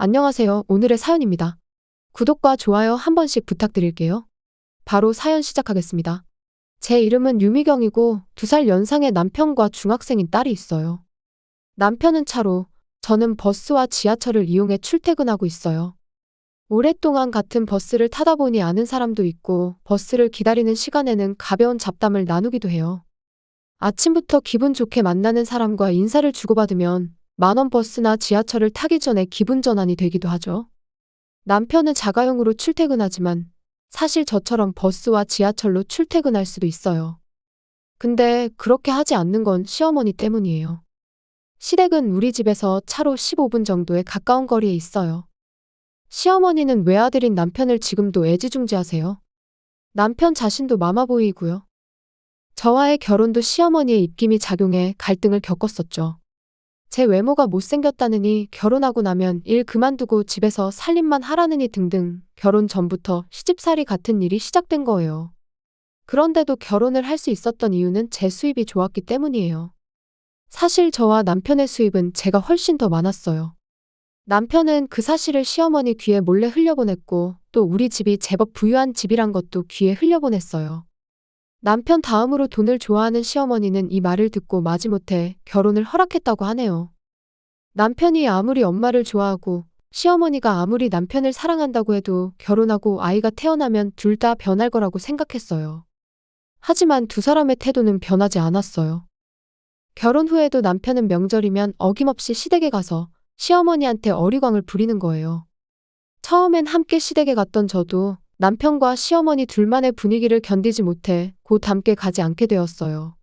안녕하세요. 오늘의 사연입니다. 구독과 좋아요 한 번씩 부탁드릴게요. 바로 사연 시작하겠습니다. 제 이름은 유미경이고 2살 연상의 남편과 중학생인 딸이 있어요. 남편은 차로, 저는 버스와 지하철을 이용해 출퇴근하고 있어요. 오랫동안 같은 버스를 타다 보니 아는 사람도 있고 버스를 기다리는 시간에는 가벼운 잡담을 나누기도 해요. 아침부터 기분 좋게 만나는 사람과 인사를 주고받으면 만원 버스나 지하철을 타기 전에 기분 전환이 되기도 하죠. 남편은 자가용으로 출퇴근하지만 사실 저처럼 버스와 지하철로 출퇴근할 수도 있어요. 근데 그렇게 하지 않는 건 시어머니 때문이에요. 시댁은 우리 집에서 차로 15분 정도에 가까운 거리에 있어요. 시어머니는 외아들인 남편을 지금도 애지중지하세요. 남편 자신도 마마보이고요. 저와의 결혼도 시어머니의 입김이 작용해 갈등을 겪었었죠. 제 외모가 못생겼다느니 결혼하고 나면 일 그만두고 집에서 살림만 하라느니 등등 결혼 전부터 시집살이 같은 일이 시작된 거예요. 그런데도 결혼을 할 수 있었던 이유는 제 수입이 좋았기 때문이에요. 사실 저와 남편의 수입은 제가 훨씬 더 많았어요. 남편은 그 사실을 시어머니 귀에 몰래 흘려보냈고 또 우리 집이 제법 부유한 집이란 것도 귀에 흘려보냈어요. 남편 다음으로 돈을 좋아하는 시어머니는 이 말을 듣고 마지못해 결혼을 허락했다고 하네요. 남편이 아무리 엄마를 좋아하고 시어머니가 아무리 남편을 사랑한다고 해도 결혼하고 아이가 태어나면 둘 다 변할 거라고 생각했어요. 하지만 두 사람의 태도는 변하지 않았어요. 결혼 후에도 남편은 명절이면 어김없이 시댁에 가서 시어머니한테 어리광을 부리는 거예요. 처음엔 함께 시댁에 갔던 저도 남편과 시어머니 둘만의 분위기를 견디지 못해 곧 함께 가지 않게 되었어요.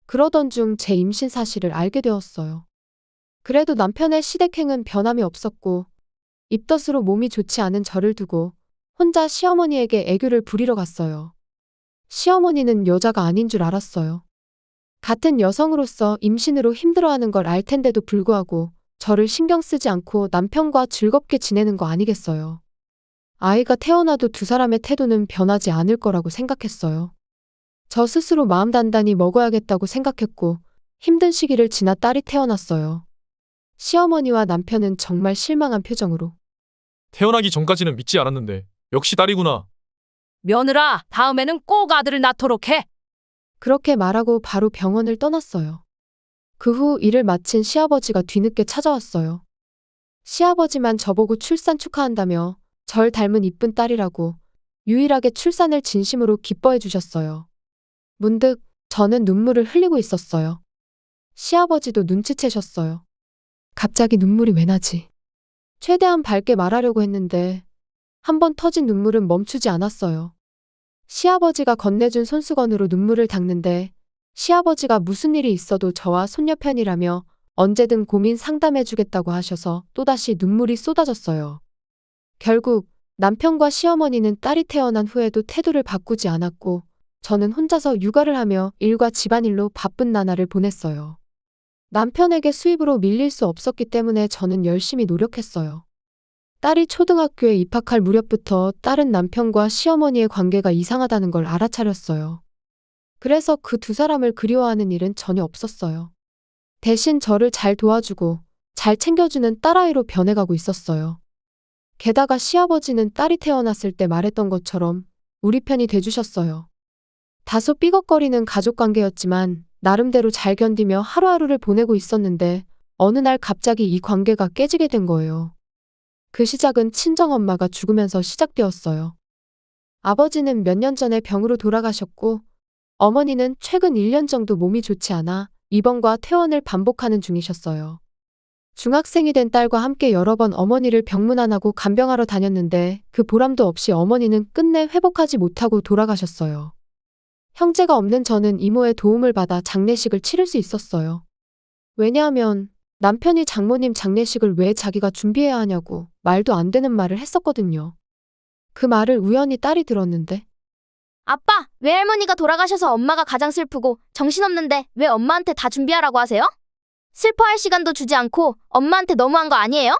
그러던 중 제 임신 사실을 알게 되었어요. 그래도 남편의 시댁행은 변함이 없었고 입덧으로 몸이 좋지 않은 저를 두고 혼자 시어머니에게 애교를 부리러 갔어요. 시어머니는 여자가 아닌 줄 알았어요. 같은 여성으로서 임신으로 힘들어하는 걸 알 텐데도 불구하고 저를 신경 쓰지 않고 남편과 즐겁게 지내는 거 아니겠어요. 아이가 태어나도 두 사람의 태도는 변하지 않을 거라고 생각했어요. 저 스스로 마음 단단히 먹어야겠다고 생각했고 힘든 시기를 지나 딸이 태어났어요. 시어머니와 남편은 정말 실망한 표정으로 태어나기 전까지는 믿지 않았는데 역시 딸이구나. 며느라, 다음에는 꼭 아들을 낳도록 해. 그렇게 말하고 바로 병원을 떠났어요. 그 후 일을 마친 시아버지가 뒤늦게 찾아왔어요. 시아버지만 저보고 출산 축하한다며 절 닮은 이쁜 딸이라고 유일하게 출산을 진심으로 기뻐해 주셨어요. 문득 저는 눈물을 흘리고 있었어요. 시아버지도 눈치채셨어요. 갑자기 눈물이 왜 나지? 최대한 밝게 말하려고 했는데 한 번 터진 눈물은 멈추지 않았어요. 시아버지가 건네준 손수건으로 눈물을 닦는데 시아버지가 무슨 일이 있어도 저와 손녀 편이라며 언제든 고민 상담해주겠다고 하셔서 또다시 눈물이 쏟아졌어요. 결국 남편과 시어머니는 딸이 태어난 후에도 태도를 바꾸지 않았고 저는 혼자서 육아를 하며 일과 집안일로 바쁜 나날을 보냈어요. 남편에게 수입으로 밀릴 수 없었기 때문에 저는 열심히 노력했어요. 딸이 초등학교에 입학할 무렵부터 딸은 남편과 시어머니의 관계가 이상하다는 걸 알아차렸어요. 그래서 그 두 사람을 그리워하는 일은 전혀 없었어요. 대신 저를 잘 도와주고 잘 챙겨주는 딸아이로 변해가고 있었어요. 게다가 시아버지는 딸이 태어났을 때 말했던 것처럼 우리 편이 돼주셨어요. 다소 삐걱거리는 가족관계였지만 나름대로 잘 견디며 하루하루를 보내고 있었는데 어느 날 갑자기 이 관계가 깨지게 된 거예요. 그 시작은 친정엄마가 죽으면서 시작되었어요. 아버지는 몇 년 전에 병으로 돌아가셨고 어머니는 최근 1년 정도 몸이 좋지 않아 입원과 퇴원을 반복하는 중이셨어요. 중학생이 된 딸과 함께 여러 번 어머니를 병문안하고 간병하러 다녔는데 그 보람도 없이 어머니는 끝내 회복하지 못하고 돌아가셨어요. 형제가 없는 저는 이모의 도움을 받아 장례식을 치를 수 있었어요. 왜냐하면 남편이 장모님 장례식을 왜 자기가 준비해야 하냐고 말도 안 되는 말을 했었거든요. 그 말을 우연히 딸이 들었는데 아빠, 외할머니가 돌아가셔서 엄마가 가장 슬프고 정신없는데 왜 엄마한테 다 준비하라고 하세요? 슬퍼할 시간도 주지 않고 엄마한테 너무한 거 아니에요?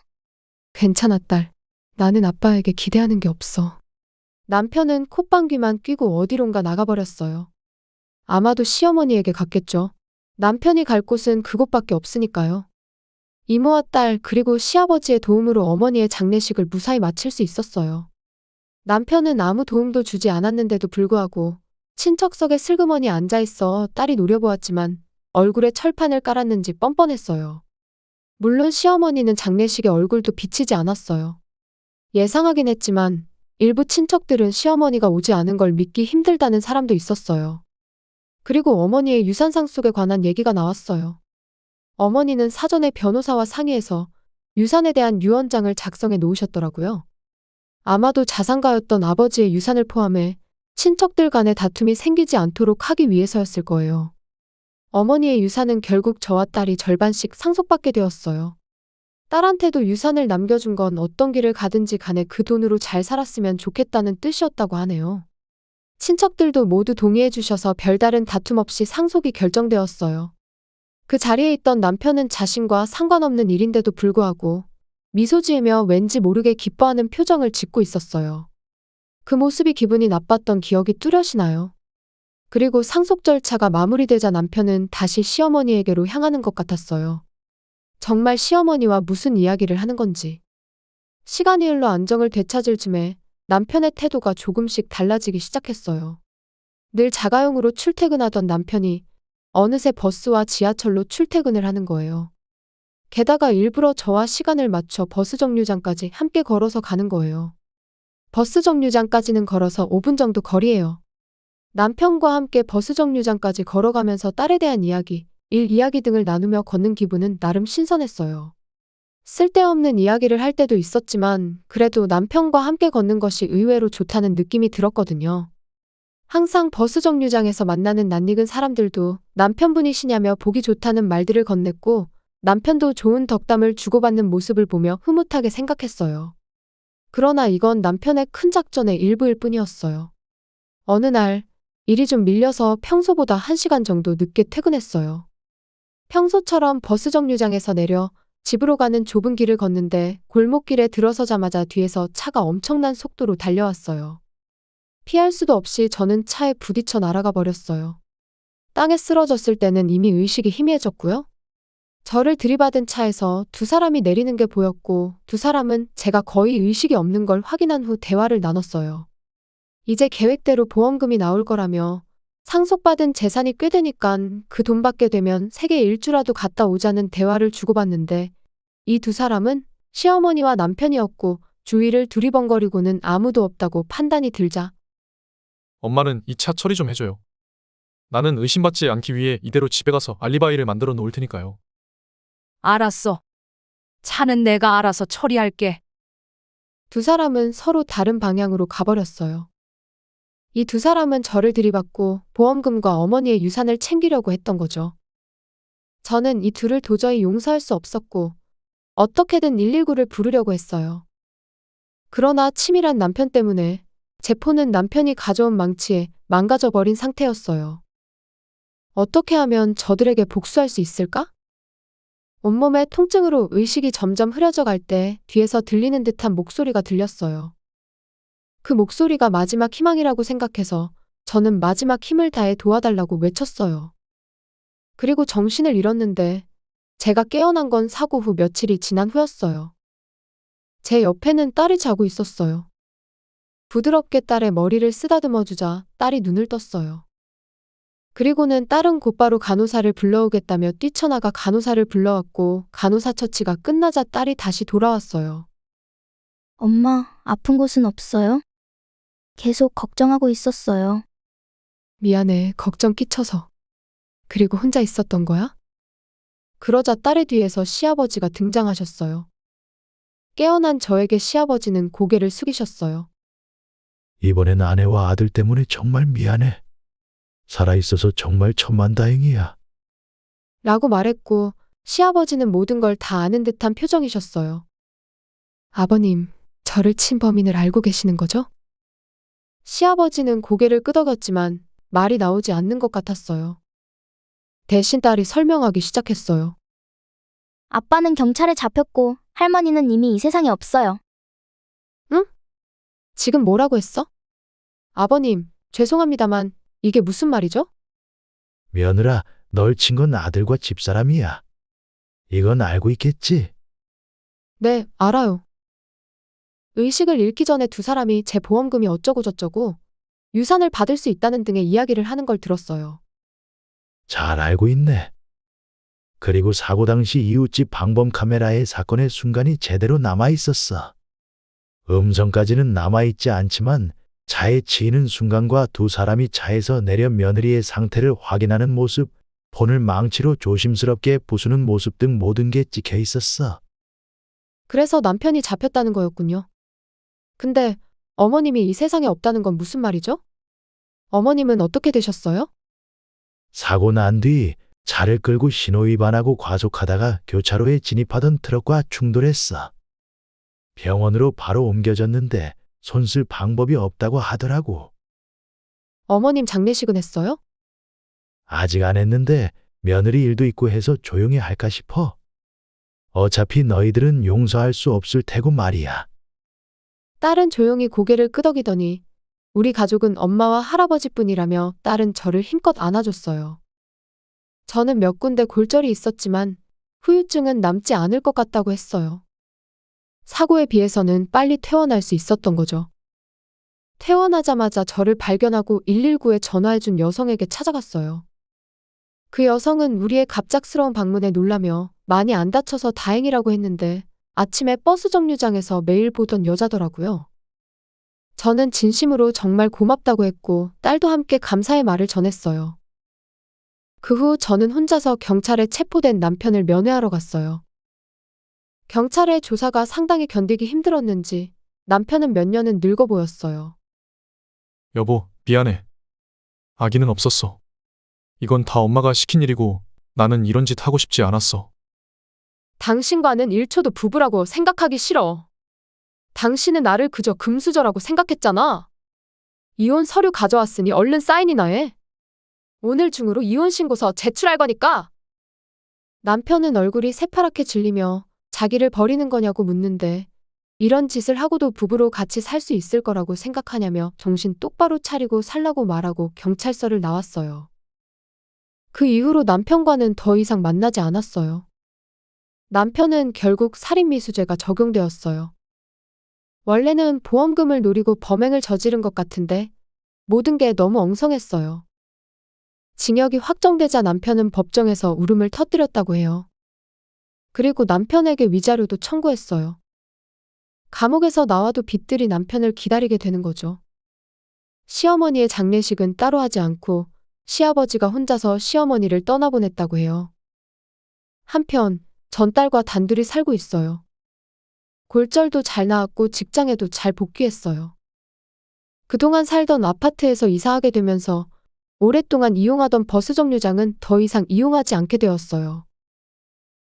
괜찮아 딸. 나는 아빠에게 기대하는 게 없어. 남편은 콧방귀만 뀌고 어디론가 나가버렸어요. 아마도 시어머니에게 갔겠죠. 남편이 갈 곳은 그곳밖에 없으니까요. 이모와 딸 그리고 시아버지의 도움으로 어머니의 장례식을 무사히 마칠 수 있었어요. 남편은 아무 도움도 주지 않았는데도 불구하고 친척석에 슬그머니 앉아있어 딸이 노려보았지만 얼굴에 철판을 깔았는지 뻔뻔했어요. 물론 시어머니는 장례식에 얼굴도 비치지 않았어요. 예상하긴 했지만 일부 친척들은 시어머니가 오지 않은 걸 믿기 힘들다는 사람도 있었어요. 그리고 어머니의 유산 상속에 관한 얘기가 나왔어요. 어머니는 사전에 변호사와 상의해서 유산에 대한 유언장을 작성해 놓으셨더라고요. 아마도 자산가였던 아버지의 유산을 포함해 친척들 간의 다툼이 생기지 않도록 하기 위해서였을 거예요. 어머니의 유산은 결국 저와 딸이 절반씩 상속받게 되었어요. 딸한테도 유산을 남겨준 건 어떤 길을 가든지 간에 그 돈으로 잘 살았으면 좋겠다는 뜻이었다고 하네요. 친척들도 모두 동의해 주셔서 별다른 다툼 없이 상속이 결정되었어요. 그 자리에 있던 남편은 자신과 상관없는 일인데도 불구하고 미소 지으며 왠지 모르게 기뻐하는 표정을 짓고 있었어요. 그 모습이 기분이 나빴던 기억이 뚜렷이 나요. 그리고 상속 절차가 마무리되자 남편은 다시 시어머니에게로 향하는 것 같았어요. 정말 시어머니와 무슨 이야기를 하는 건지. 시간이 흘러 안정을 되찾을 즈음에 남편의 태도가 조금씩 달라지기 시작했어요. 늘 자가용으로 출퇴근하던 남편이 어느새 버스와 지하철로 출퇴근을 하는 거예요. 게다가 일부러 저와 시간을 맞춰 버스 정류장까지 함께 걸어서 가는 거예요. 버스 정류장까지는 걸어서 5분 정도 거리예요. 남편과 함께 버스 정류장까지 걸어가면서 딸에 대한 이야기, 일 이야기 등을 나누며 걷는 기분은 나름 신선했어요. 쓸데없는 이야기를 할 때도 있었지만 그래도 남편과 함께 걷는 것이 의외로 좋다는 느낌이 들었거든요. 항상 버스 정류장에서 만나는 낯익은 사람들도 남편분이시냐며 보기 좋다는 말들을 건넸고 남편도 좋은 덕담을 주고받는 모습을 보며 흐뭇하게 생각했어요. 그러나 이건 남편의 큰 작전의 일부일 뿐이었어요. 어느 날 일이 좀 밀려서 평소보다 1시간 정도 늦게 퇴근했어요. 평소처럼 버스 정류장에서 내려 집으로 가는 좁은 길을 걷는데 골목길에 들어서자마자 뒤에서 차가 엄청난 속도로 달려왔어요. 피할 수도 없이 저는 차에 부딪혀 날아가 버렸어요. 땅에 쓰러졌을 때는 이미 의식이 희미해졌고요. 저를 들이받은 차에서 두 사람이 내리는 게 보였고 두 사람은 제가 거의 의식이 없는 걸 확인한 후 대화를 나눴어요. 이제 계획대로 보험금이 나올 거라며 상속받은 재산이 꽤 되니깐 그 돈 받게 되면 세계 일주라도 갔다 오자는 대화를 주고받는데 이 두 사람은 시어머니와 남편이었고 주위를 두리번거리고는 아무도 없다고 판단이 들자 엄마는 이 차 처리 좀 해줘요. 나는 의심받지 않기 위해 이대로 집에 가서 알리바이를 만들어 놓을 테니까요. 알았어. 차는 내가 알아서 처리할게. 두 사람은 서로 다른 방향으로 가버렸어요. 이 두 사람은 저를 들이받고 보험금과 어머니의 유산을 챙기려고 했던 거죠. 저는 이 둘을 도저히 용서할 수 없었고 어떻게든 119를 부르려고 했어요. 그러나 치밀한 남편 때문에 제 폰은 남편이 가져온 망치에 망가져버린 상태였어요. 어떻게 하면 저들에게 복수할 수 있을까? 온몸의 통증으로 의식이 점점 흐려져 갈 때 뒤에서 들리는 듯한 목소리가 들렸어요. 그 목소리가 마지막 희망이라고 생각해서 저는 마지막 힘을 다해 도와달라고 외쳤어요. 그리고 정신을 잃었는데 제가 깨어난 건 사고 후 며칠이 지난 후였어요. 제 옆에는 딸이 자고 있었어요. 부드럽게 딸의 머리를 쓰다듬어 주자 딸이 눈을 떴어요. 그리고는 딸은 곧바로 간호사를 불러오겠다며 뛰쳐나가 간호사를 불러왔고 간호사 처치가 끝나자 딸이 다시 돌아왔어요. 엄마, 아픈 곳은 없어요? 계속 걱정하고 있었어요. 미안해, 걱정 끼쳐서. 그리고 혼자 있었던 거야? 그러자 딸의 뒤에서 시아버지가 등장하셨어요. 깨어난 저에게 시아버지는 고개를 숙이셨어요. 이번엔 아내와 아들 때문에 정말 미안해. 살아있어서 정말 천만다행이야. 라고 말했고 시아버지는 모든 걸 다 아는 듯한 표정이셨어요. 아버님, 저를 친 범인을 알고 계시는 거죠? 시아버지는 고개를 끄덕였지만 말이 나오지 않는 것 같았어요. 대신 딸이 설명하기 시작했어요. 아빠는 경찰에 잡혔고 할머니는 이미 이 세상에 없어요. 지금 뭐라고 했어? 아버님, 죄송합니다만 이게 무슨 말이죠? 며느라, 널 친 건 아들과 집사람이야. 이건 알고 있겠지? 네, 알아요. 의식을 잃기 전에 두 사람이 제 보험금이 어쩌고저쩌고 유산을 받을 수 있다는 등의 이야기를 하는 걸 들었어요. 잘 알고 있네. 그리고 사고 당시 이웃집 방범 카메라에 사건의 순간이 제대로 남아 있었어. 음성까지는 남아있지 않지만 차에 치이는 순간과 두 사람이 차에서 내려 며느리의 상태를 확인하는 모습, 폰을 망치로 조심스럽게 부수는 모습 등 모든 게 찍혀 있었어. 그래서 남편이 잡혔다는 거였군요. 근데 어머님이 이 세상에 없다는 건 무슨 말이죠? 어머님은 어떻게 되셨어요? 사고 난 뒤 차를 끌고 신호위반하고 과속하다가 교차로에 진입하던 트럭과 충돌했어. 병원으로 바로 옮겨졌는데 손쓸 방법이 없다고 하더라고. 어머님 장례식은 했어요? 아직 안 했는데 며느리 일도 있고 해서 조용히 할까 싶어. 어차피 너희들은 용서할 수 없을 테고 말이야. 딸은 조용히 고개를 끄덕이더니 우리 가족은 엄마와 할아버지뿐이라며 딸은 저를 힘껏 안아줬어요. 저는 몇 군데 골절이 있었지만 후유증은 남지 않을 것 같다고 했어요. 사고에 비해서는 빨리 퇴원할 수 있었던 거죠. 퇴원하자마자 저를 발견하고 119에 전화해준 여성에게 찾아갔어요. 그 여성은 우리의 갑작스러운 방문에 놀라며 많이 안 다쳐서 다행이라고 했는데 아침에 버스 정류장에서 매일 보던 여자더라고요. 저는 진심으로 정말 고맙다고 했고 딸도 함께 감사의 말을 전했어요. 그 후 저는 혼자서 경찰에 체포된 남편을 면회하러 갔어요. 경찰의 조사가 상당히 견디기 힘들었는지 남편은 몇 년은 늙어 보였어요. 여보, 미안해. 아기는 없었어. 이건 다 엄마가 시킨 일이고 나는 이런 짓 하고 싶지 않았어. 당신과는 1초도 부부라고 생각하기 싫어. 당신은 나를 그저 금수저라고 생각했잖아. 이혼 서류 가져왔으니 얼른 사인이나 해. 오늘 중으로 이혼 신고서 제출할 거니까. 남편은 얼굴이 새파랗게 질리며 자기를 버리는 거냐고 묻는데 이런 짓을 하고도 부부로 같이 살 수 있을 거라고 생각하냐며 정신 똑바로 차리고 살라고 말하고 경찰서를 나왔어요. 그 이후로 남편과는 더 이상 만나지 않았어요. 남편은 결국 살인미수죄가 적용되었어요. 원래는 보험금을 노리고 범행을 저지른 것 같은데 모든 게 너무 엉성했어요. 징역이 확정되자 남편은 법정에서 울음을 터뜨렸다고 해요. 그리고 남편에게 위자료도 청구했어요. 감옥에서 나와도 빚들이 남편을 기다리게 되는 거죠. 시어머니의 장례식은 따로 하지 않고 시아버지가 혼자서 시어머니를 떠나보냈다고 해요. 한편 전 딸과 단둘이 살고 있어요. 골절도 잘 나았고 직장에도 잘 복귀했어요. 그동안 살던 아파트에서 이사하게 되면서 오랫동안 이용하던 버스 정류장은 더 이상 이용하지 않게 되었어요.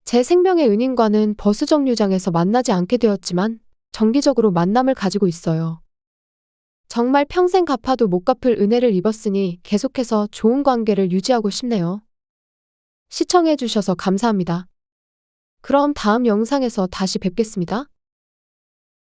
제 생명의 은인과는 버스 정류장에서 만나지 않게 되었지만 정기적으로 만남을 가지고 있어요. 정말 평생 갚아도 못 갚을 은혜를 입었으니 계속해서 좋은 관계를 유지하고 싶네요. 시청해 주셔서 감사합니다. 그럼 다음 영상에서 다시 뵙겠습니다.